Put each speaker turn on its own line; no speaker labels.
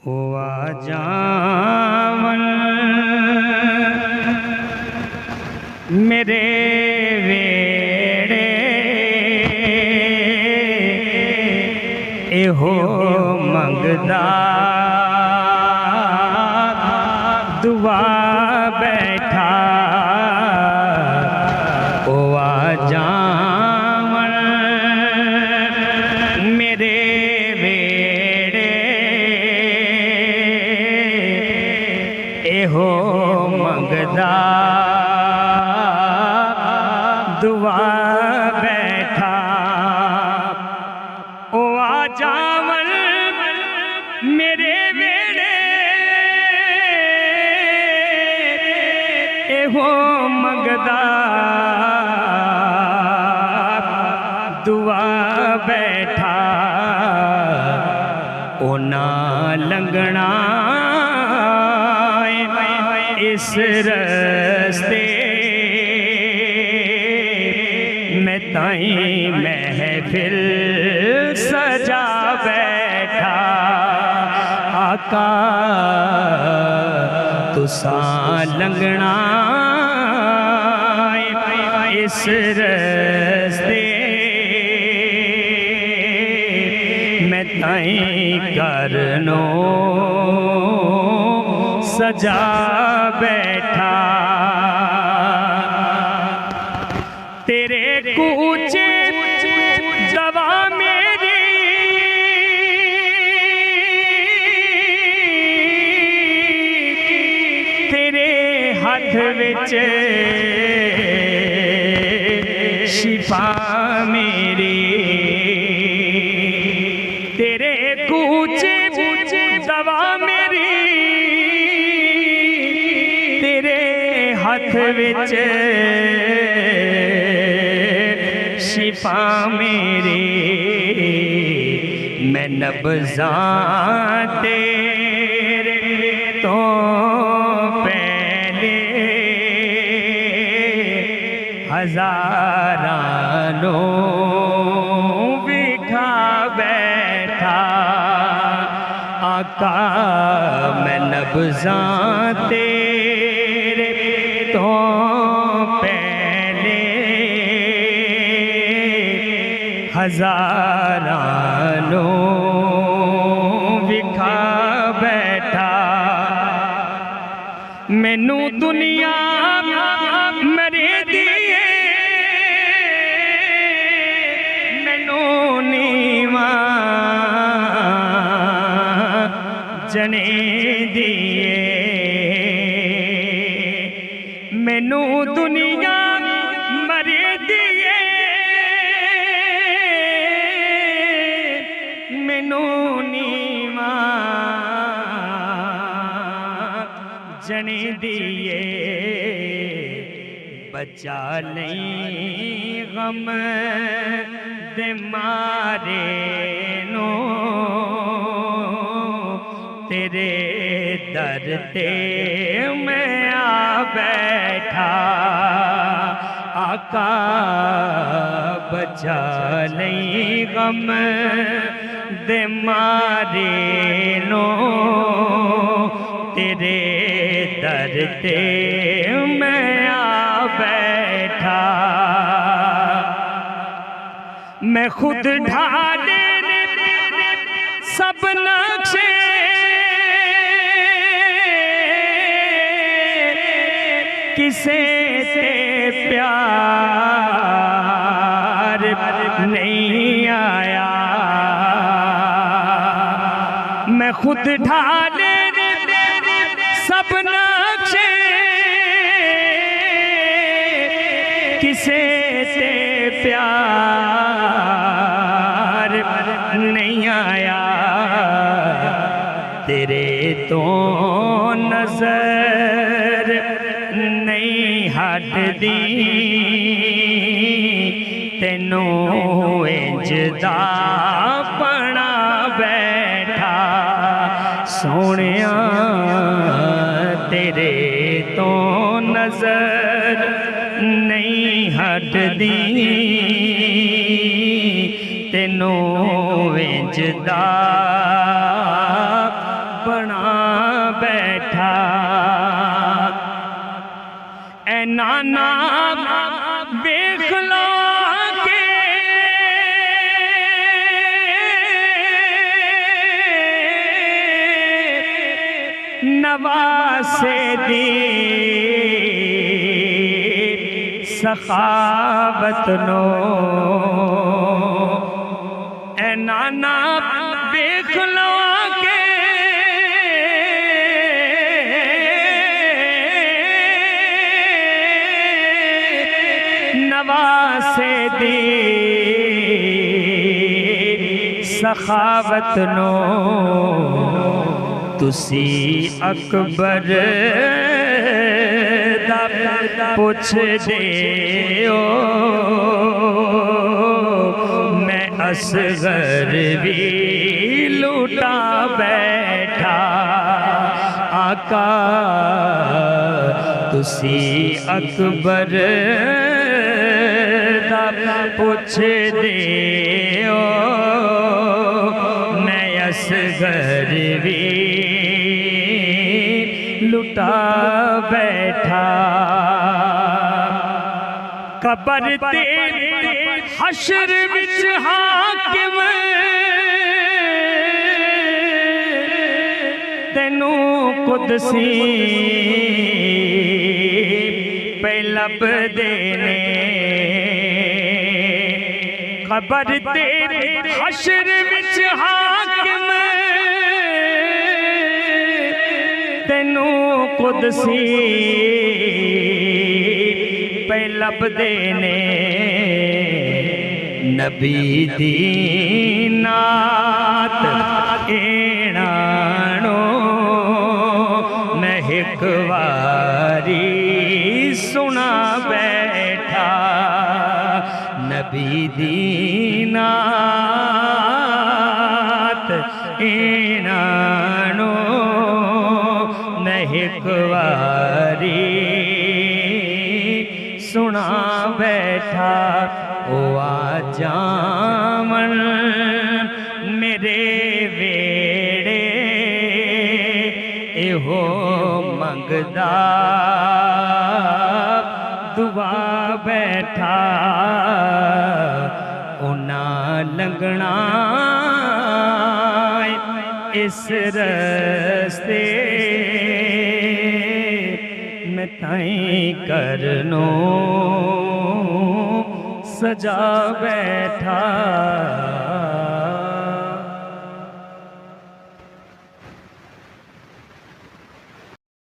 ओ आ जावन मेरे वेड़े एहो मंगदा दुआ बैठा। ओ आ जावन मेरे वेड़े एहो मंगदा दुआ बैठा। ओ आ जावन मेरे वेड़े एहो मंगदा दुआ बैठा। ओ ना लंघना इस रस्ते मैं ताई महफिल सजा बैठा। आका तुसा लंघना इस रस्ते मैं ताई करनो सजा बैठा। तेरे कूचे दवा मेरी तेरे हाथ विच शिफा मेरी। तेरे कूचे दवा मेरी तेरे हाथ विच शिफा मेरी। मैं नब्ज़ां तेरे तो पहले हज़ारानों विखा बैठा। आका मैं नब्ज़ां तेरे तो पहले हज़ारानों विखा बैठा। मैनू दुनिया मरे दिए मैनू नीवा जने दिए। मैनू दुनिया मरे दिए मैनू नीवा जने दिए। बचा नहीं गम दे मारे नो तेरे दर ते मैं आ बैठा। आका बचा नहीं गम दे मारे नो तेरे दर ते मैं आ बैठा। मैं खुद ढाले सब नक्शे किसे से प्यार नहीं आया। मैं खुद ढाले सब नक्शे किसे से प्यार नहीं आया। तेरे तो नजर नहीं हटदी तेनू इंजदा पना बैठा। सोनिया तेरे तो नजर नहीं हटदी तेनू इंजदा बना बैठा। ऐ नाना वेख लो के नवासे दी सखावत नो। ऐ नाना वेख लो के नवासे दी सखावत नो। तुसी अकबर दा पुछ दे ओ मैं असगर भी लूटा बैठा। आका तुसी अकबर दा पुछ दे ओ मैं असगर भी लुटा बैठा। कबर ते हशर विच हाकिम तेनू कुदसी पे लभदे ने। कबर ते हशर विच हाकिम तेनू कुदसी पे लभदे ने। नबी दी नात एणानो मैं एक वारी सुना बैठा। नबी दी नात एणानो मैं एक वारी सुना बैठा। ओ आ जामन मेरे वेड़े एहो मंगदा दुआ बैठा। उना लंघना इस रस्ते मैं ताईं करनो सजा बैठा।